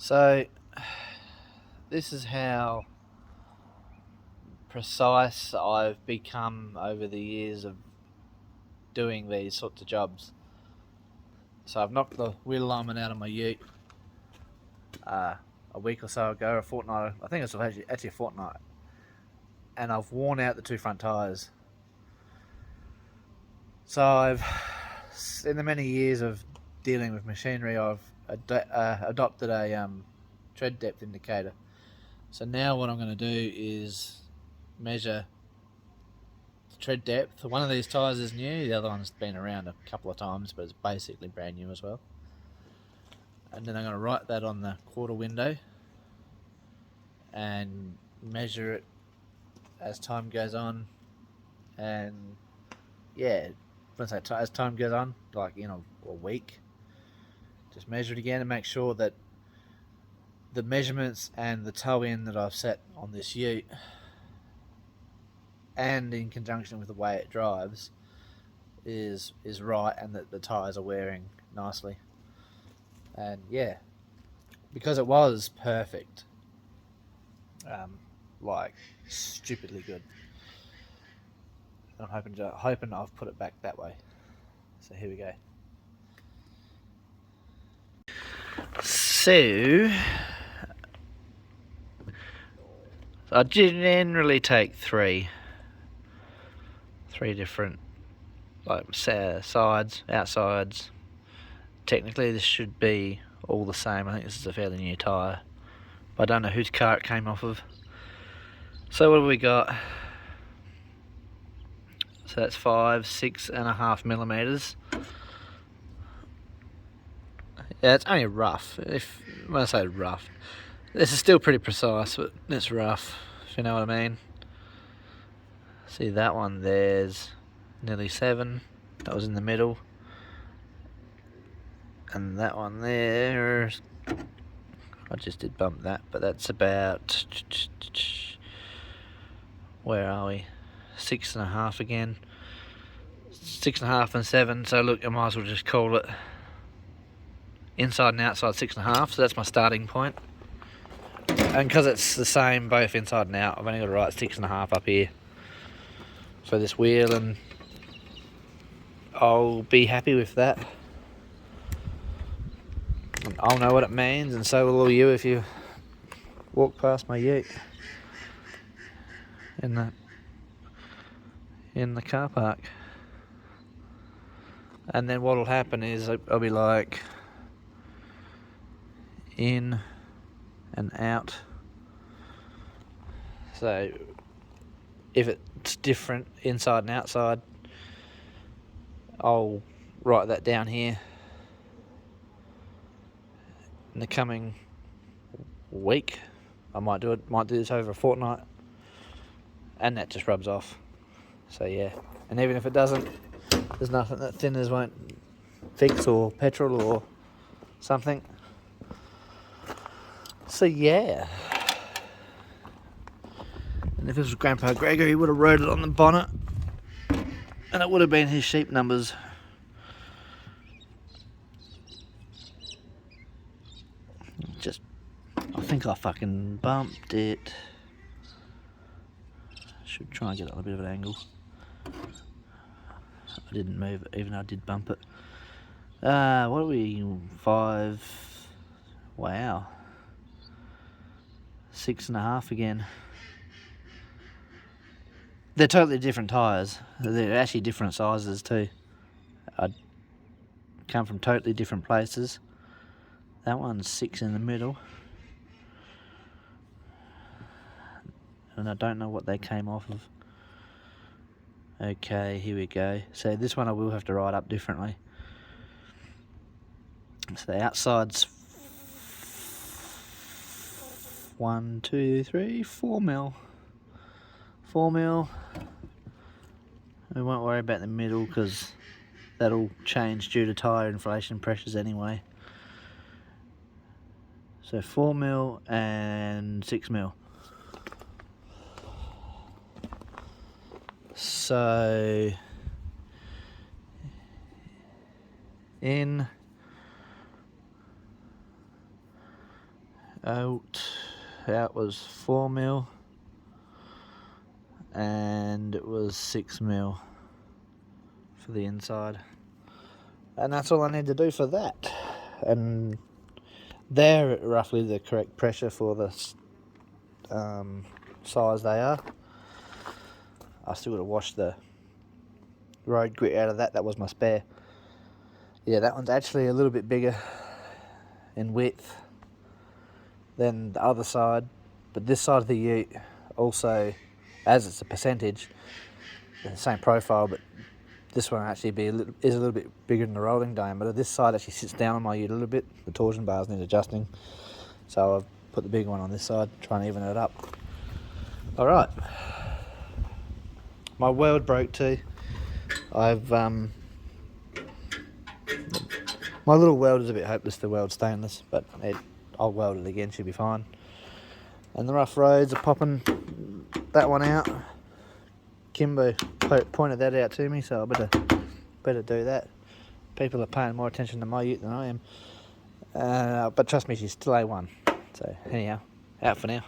So this is how precise I've become over the years of doing these sorts of jobs. So I've knocked the wheel alignment out of my ute a week or so ago, a fortnight. I think it's actually a fortnight, and I've worn out the two front tyres. So in the many years of dealing with machinery, I've adopted a tread depth indicator. So now what I'm going to do is measure the tread depth. One of these tyres is new, the other one's been around a couple of times, but it's basically brand new as well. And then I'm going to write that on the quarter window and measure it as time goes on. And yeah, as time goes on, like in a week, just measure it again and make sure that the measurements and the toe in that I've set on this ute, and in conjunction with the way it drives, is right, and that the tyres are wearing nicely. And yeah, because it was perfect, like stupidly good. I'm hoping I've put it back that way. So here we go. So I generally take three different sides, outsides. Technically this should be all the same. I think this is a fairly new tyre, but I don't know whose car it came off of. So what have we got? So that's 6.5 millimeters. Yeah, it's only rough. When I say rough, this is still pretty precise, but it's rough, if you know what I mean. See that one there's nearly 7. That was in the middle. And that one there, I just did bump that, but that's about, where are we? 6.5 again. 6.5 and 7, so look, I might as well just call it inside and outside 6.5, so that's my starting point. And because it's the same both inside and out, I've only got to write 6.5 up here for this wheel, and I'll be happy with that. And I'll know what it means, and so will all you if you walk past my ute in the car park. And then what'll happen is I'll be like in and out. So if it's different inside and outside, I'll write that down here in the coming week. I might do this over a fortnight, and that just rubs off. So yeah, and even if it doesn't, there's nothing that thinners won't fix, or petrol or something. So yeah. And if this was Grandpa Gregor, he would have wrote it on the bonnet, and it would have been his sheep numbers. I think I fucking bumped it. Should try and get it on a bit of an angle. I didn't move it, even though I did bump it. What are we? 5. Wow. 6.5 again. They're totally different tyres. They're actually different sizes too. I come from totally different places. That one's 6 in the middle. And I don't know what they came off of. Okay, here we go. So this one I will have to write up differently. So the outside's 1, 2, 3, 4 mil. 4 mil. We won't worry about the middle because that'll change due to tyre inflation pressures anyway. So 4 mil and 6 mil. So in Out was 4mm, and it was 6mm for the inside, and that's all I need to do for that. And they're roughly the correct pressure for the size they are. I still got to wash the road grit out of that. That was my spare. Yeah, that one's actually a little bit bigger in width than the other side, but this side of the ute also, as it's a percentage, the same profile, but this one actually is a little bit bigger than the rolling dome, but this side actually sits down on my ute a little bit. The torsion bars need adjusting, so I've put the big one on this side, trying to even it up. Alright, my weld broke too. I've my little weld is a bit hopeless to weld stainless, but I'll weld it again, should be fine. And the rough roads are popping that one out. Kimbo pointed that out to me, so I better do that. People are paying more attention to my ute than I am. But trust me, she's still A1. So anyhow, out for now.